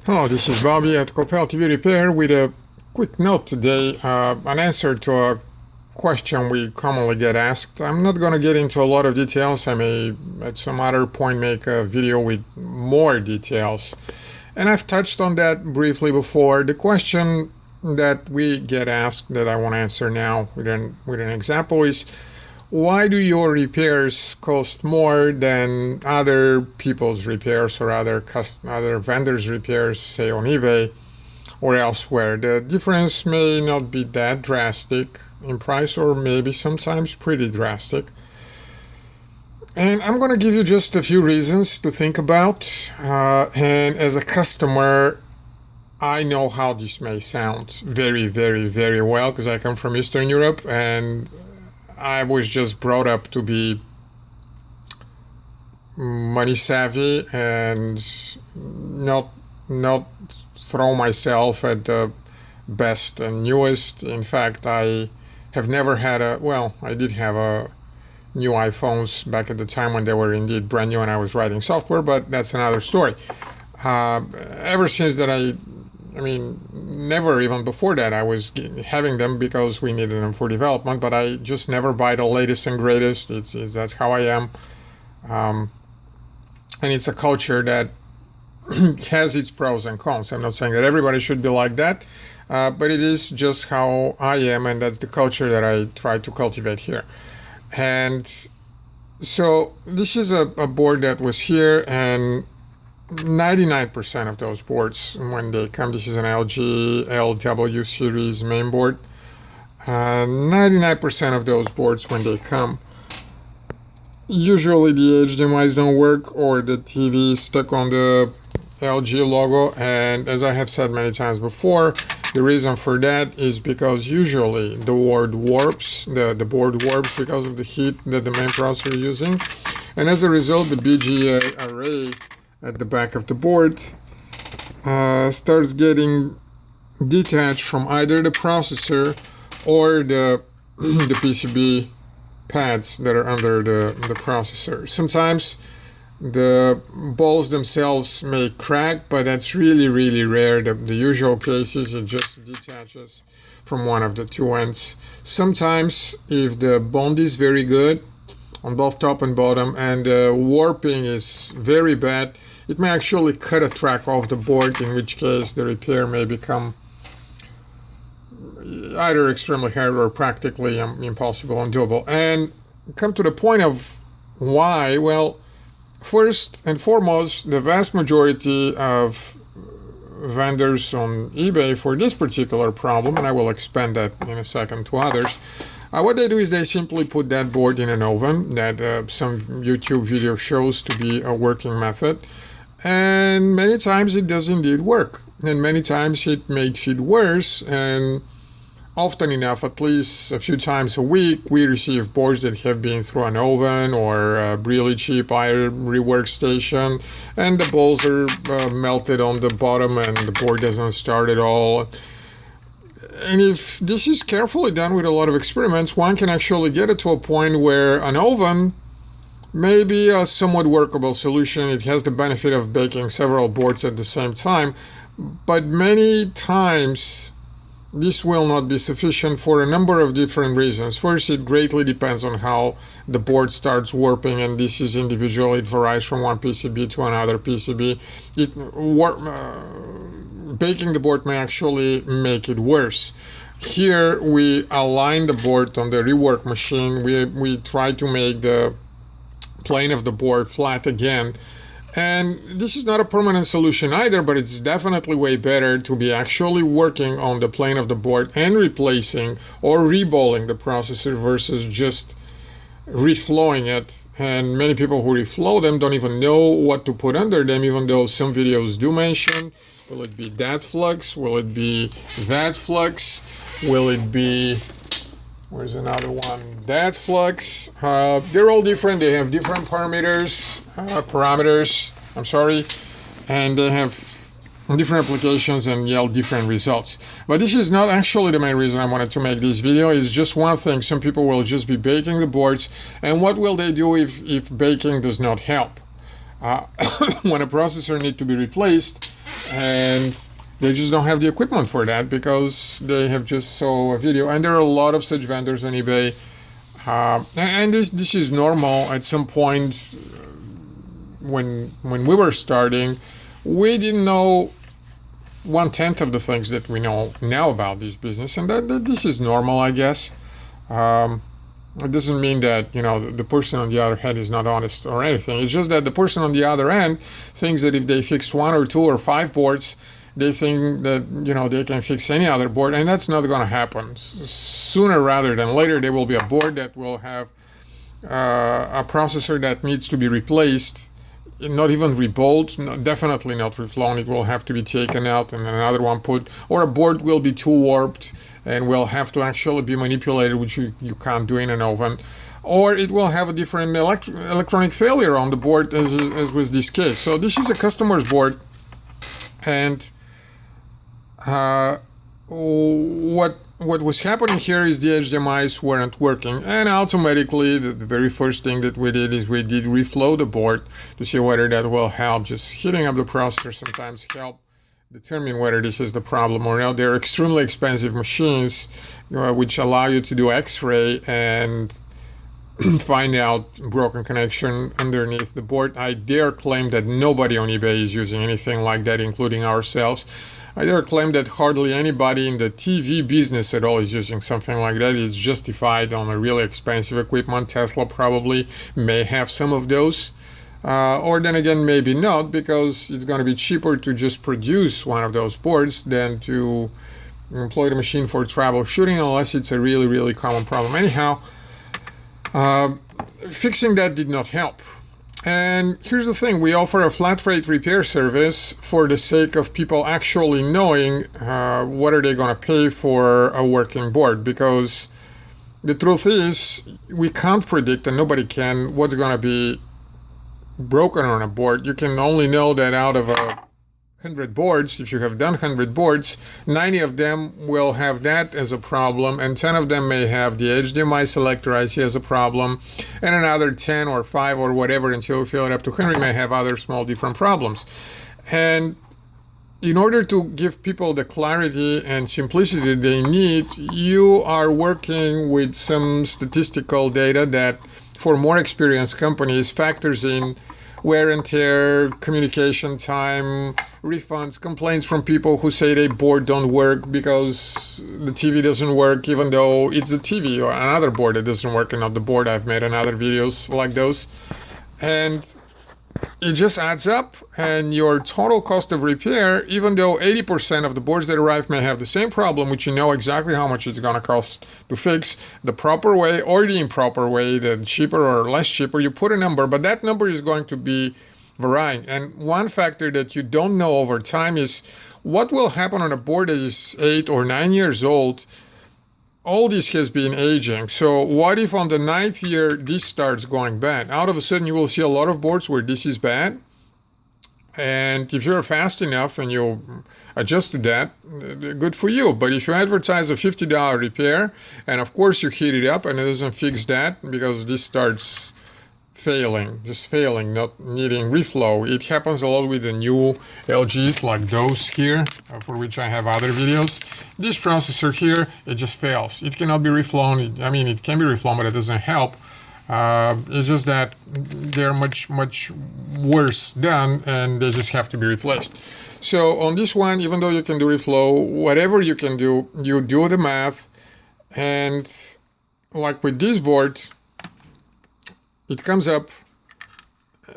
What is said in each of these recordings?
Hello, this is Bobby at Copel TV Repair with a quick note today, an answer to a question we commonly get asked. I'm not going to get into a lot of details. I may at some other point make a video with more details. And I've touched on that briefly before. The question that we get asked that I want to answer now with an example is, why do your repairs cost more than other people's repairs or other vendors' repairs, say on eBay or elsewhere? The difference may not be that drastic in price, or maybe sometimes pretty drastic. And I'm going to give you just a few reasons to think about. And as a customer, I know how this may sound very, very, very well because I come from Eastern Europe and I was just brought up to be money savvy and not throw myself at the best and newest. In fact, I have never had I did have a new iPhones back at the time when they were indeed brand new and I was writing software, but that's another story. Ever since that, never even before that I was having them because we needed them for development, but I just never buy the latest and greatest. That's how I am. And it's a culture that has its pros and cons. I'm not saying that everybody should be like that, but it is just how I am, and that's the culture that I try to cultivate here. And so this is a board that was here, and 99% of those boards when they come, this is an LG LW series main board. 99% of those boards when they come, usually the HDMI's don't work or the TV is stuck on the LG logo. And as I have said many times before, the reason for that is because usually the board warps, the board warps because of the heat that the main processor is using. And as a result, the BGA array at the back of the board starts getting detached from either the processor or the PCB pads that are under the processor. Sometimes the balls themselves may crack, but that's really, really rare. The usual case is it just detaches from one of the two ends. Sometimes if the bond is very good on both top and bottom and the warping is very bad, it may actually cut a track off the board, in which case the repair may become either extremely hard or practically impossible, undoable. And come to the point of why. Well, first and foremost, the vast majority of vendors on eBay for this particular problem, and I will expand that in a second to others, what they do is they simply put that board in an oven that some YouTube video shows to be a working method. And many times it does indeed work. And many times it makes it worse. And often enough, at least a few times a week, we receive boards that have been through an oven or a really cheap iron rework station. And the balls are melted on the bottom and the board doesn't start at all. And if this is carefully done with a lot of experiments, one can actually get it to a point where an oven may be a somewhat workable solution. It has the benefit of baking several boards at the same time, but many times this will not be sufficient for a number of different reasons. First, it greatly depends on how the board starts warping, and this is individual. It varies from one PCB to another PCB. Baking the board may actually make it worse. Here we align the board on the rework machine. We try to make the plane of the board flat again, and this is not a permanent solution either, but it's definitely way better to be actually working on the plane of the board and replacing or reballing the processor versus just reflowing it. And many people who reflow them don't even know what to put under them, even though some videos do mention, will it be that flux, will it be that flux, will it be, where's another one, that flux. They're all different. They have different parameters, and they have different applications and yield different results. But this is not actually the main reason I wanted to make this video. It's just one thing. Some people will just be baking the boards, and what will they do if baking does not help? uh, when a processor needs to be replaced, and they just don't have the equipment for that because they have just saw a video. And there are a lot of such vendors on eBay. And this is normal. At some point, when we were starting, we didn't know 1/10 of the things that we know now about this business, and that this is normal, I guess. Um, it doesn't mean that the person on the other hand is not honest or anything. It's just that the person on the other end thinks that if they fix 1 or 2 or 5 boards, they think that they can fix any other board, and that's not going to happen. Sooner rather than later, there will be a board that will have a processor that needs to be replaced, not even rebuilt, definitely not reflown. It will have to be taken out and another one put, or a board will be too warped and will have to actually be manipulated, which you can't do in an oven, or it will have a different electronic failure on the board, as was this case. So this is a customer's board, and what was happening here is the HDMIs weren't working, and automatically the very first thing that we did is we did reflow the board to see whether that will help. Just heating up the processor sometimes help determine whether this is the problem or not. They're extremely expensive machines, which allow you to do X-ray and find out broken connection underneath the board. I dare claim that nobody on eBay is using anything like that, including ourselves. I dare claim that hardly anybody in the TV business at all is using something like that. It's justified on a really expensive equipment. Tesla probably may have some of those. Or then again, maybe not, because it's going to be cheaper to just produce one of those boards than to employ the machine for troubleshooting, unless it's a really, really common problem. Anyhow, fixing that did not help. And here's the thing, we offer a flat rate repair service for the sake of people actually knowing what are they going to pay for a working board, because the truth is we can't predict, and nobody can, what's going to be broken on a board. You can only know that out of 100 boards, if you have done 100 boards, 90 of them will have that as a problem, and 10 of them may have the HDMI selector IC as a problem, and another 10 or 5 or whatever until you fill it up to 100 may have other small different problems. And in order to give people the clarity and simplicity they need, you are working with some statistical data that for more experienced companies factors in wear and tear, communication time, refunds, complaints from people who say their board don't work because the TV doesn't work, even though it's the TV or another board that doesn't work and not the board. I've made another videos like those. And it just adds up, and your total cost of repair, even though 80% of the boards that arrive may have the same problem, which you know exactly how much it's going to cost to fix, the proper way or the improper way, the cheaper or less cheaper, you put a number, but that number is going to be varying. And one factor that you don't know over time is what will happen on a board that is 8 or 9 years old. All this has been aging. So what if on the 9th year this starts going bad? Out of a sudden you will see a lot of boards where this is bad. And if you're fast enough and you adjust to that, good for you. But if you advertise a $50 repair, and of course you heat it up and it doesn't fix that because this starts failing, not needing reflow. It happens a lot with the new LGs like those here, for which I have other videos. This processor here, it just fails. It cannot be reflown. I mean, it can be reflown, but it doesn't help. It's just that they're much worse done, and they just have to be replaced. So on this one, even though you can do reflow, whatever you can do, you do the math, and like with this board, it comes up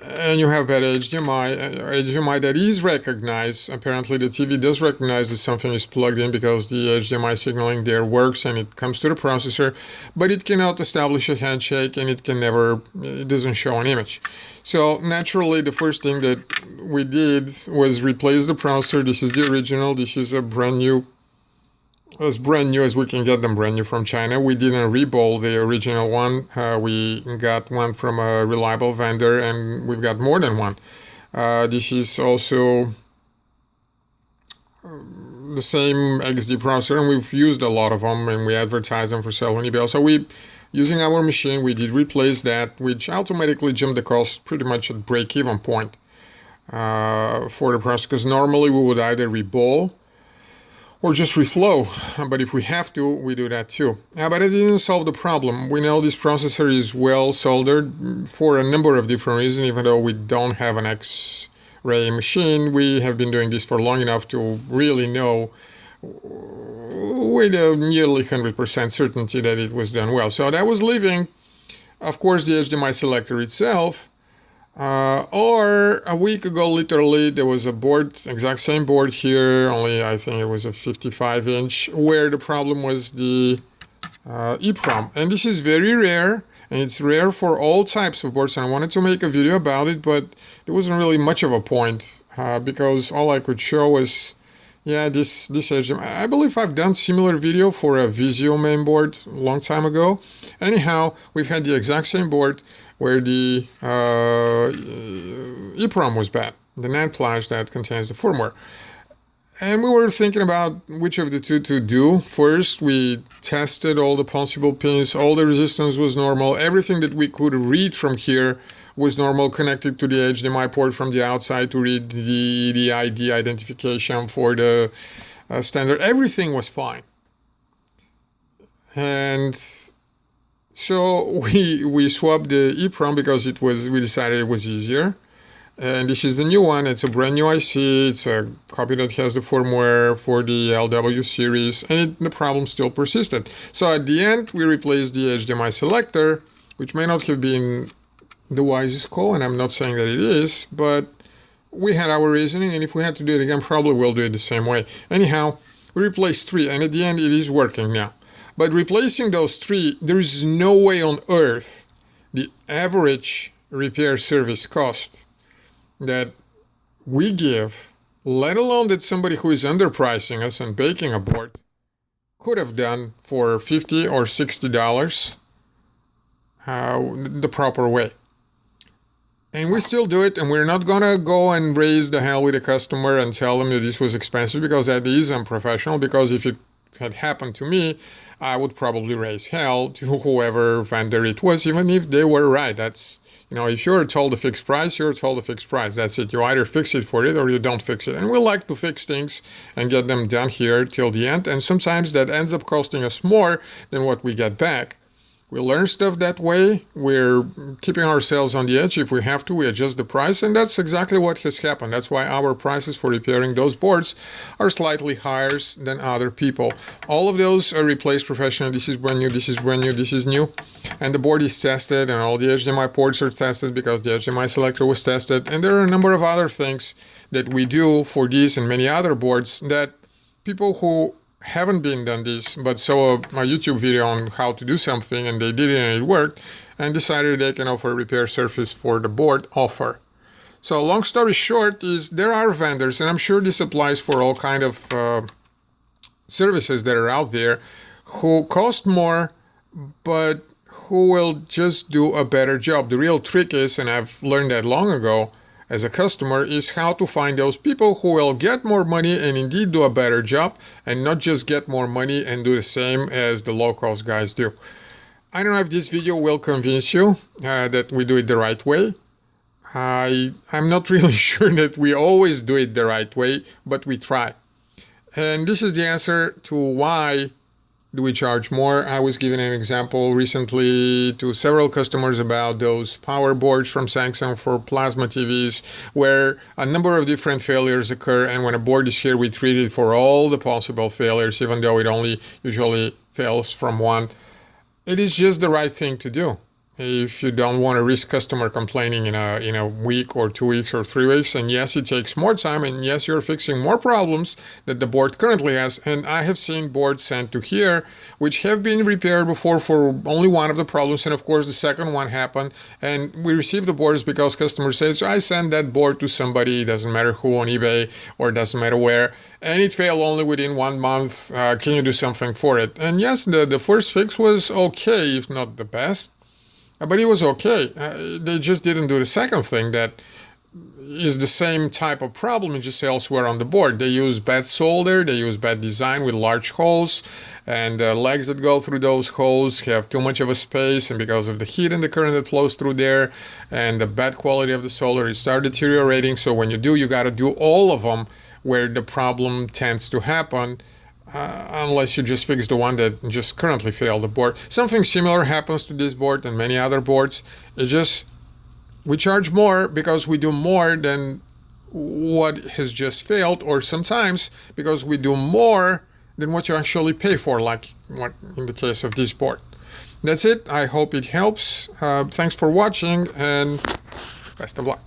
and you have bad HDMI that is recognized. Apparently the TV does recognize that something is plugged in because the HDMI signaling there works and it comes to the processor, but it cannot establish a handshake and it doesn't show an image. So naturally the first thing that we did was replace the processor. This is the original. This is a brand new, as brand new as we can get them, brand new from China. We didn't rebuild the original one. We got one from a reliable vendor, and we've got more than one. This is also the same XD processor, and we've used a lot of them, and we advertise them for sale on eBay. So we using our machine, we did replace that, which automatically jumped the cost pretty much at break-even point for the process, because normally we would either rebowl or just reflow, but if we have to, we do that too. But it didn't solve the problem. We know this processor is well soldered for a number of different reasons, even though we don't have an X-ray machine. We have been doing this for long enough to really know with a nearly 100% certainty that it was done well. So that was leaving, of course, the HDMI selector itself. Or a week ago, literally, there was a board, exact same board here, only I think it was a 55-inch, where the problem was the EEPROM. And this is very rare, and it's rare for all types of boards. And I wanted to make a video about it, but there wasn't really much of a point because all I could show was, yeah, this HDMI. I believe I've done similar video for a Vizio mainboard a long time ago. Anyhow, we've had the exact same board where the EEPROM was bad, the NAND flash that contains the firmware. And we were thinking about which of the two to do. First, we tested all the possible pins, all the resistance was normal, everything that we could read from here was normal, connected to the HDMI port from the outside to read the ID identification for the standard. Everything was fine. And so we swapped the EEPROM because we decided it was easier. And this is the new one. It's a brand new IC. It's a copy that has the firmware for the LW series, and the problem still persisted. So at the end, we replaced the HDMI selector, which may not have been the wisest call, and I'm not saying that it is, but we had our reasoning, and if we had to do it again, probably we'll do it the same way. Anyhow, we replaced 3, and at the end, it is working now. But replacing those 3, there is no way on earth the average repair service cost that we give, let alone that somebody who is underpricing us and baking a board could have done for $50 or $60 the proper way. And we still do it, and we're not gonna go and raise the hell with the customer and tell them that this was expensive, because that is unprofessional. Because if it had happened to me, I would probably raise hell to whoever vendor it was, even if they were right. That's, if you're told a fixed price, you're told a fixed price. That's it. You either fix it for it or you don't fix it. And we like to fix things and get them done here till the end. And sometimes that ends up costing us more than what we get back. We learn stuff that way. We're keeping ourselves on the edge. If we have to, we adjust the price, and that's exactly what has happened. That's why our prices for repairing those boards are slightly higher than other people. All of those are replaced professionally. This is brand new, this is brand new, this is new. And the board is tested, and all the HDMI ports are tested because the HDMI selector was tested. And there are a number of other things that we do for these and many other boards that people who haven't been done this, but saw a YouTube video on how to do something, and they did it and it worked, and decided they can offer a repair service for the board offer. So long story short is there are vendors, and I'm sure this applies for all kind of services that are out there, who cost more, but who will just do a better job. The real trick is, and I've learned that long ago, as a customer, is how to find those people who will get more money and indeed do a better job, and not just get more money and do the same as the low-cost guys do. I don't know if this video will convince you that we do it the right way. I'm not really sure that we always do it the right way, but we try. And this is the answer to why do we charge more. I was giving an example recently to several customers about those power boards from Samsung for plasma TVs, where a number of different failures occur, and when a board is here, we treat it for all the possible failures, even though it only usually fails from one. It is just the right thing to do. If you don't want to risk customer complaining in a week or 2 weeks or 3 weeks, and yes, it takes more time, and yes, you're fixing more problems that the board currently has. And I have seen boards sent to here which have been repaired before for only one of the problems, and of course the second one happened, and we receive the boards because customers say, so I send that board to somebody, it doesn't matter who, on eBay or doesn't matter where, and it failed only within 1 month. Can you do something for it? And yes, the first fix was okay, if not the best. But it was okay. They just didn't do the second thing, that is the same type of problem, just elsewhere on the board. They use bad solder, they use bad design with large holes, and the legs that go through those holes have too much of a space, and because of the heat and the current that flows through there and the bad quality of the solder, it starts deteriorating. So when you got to do all of them where the problem tends to happen, unless you just fix the one that just currently failed the board. Something similar happens to this board and many other boards. It's just we charge more because we do more than what has just failed, or sometimes because we do more than what you actually pay for, like what in the case of this board. That's it. I hope it helps. Thanks for watching, and best of luck.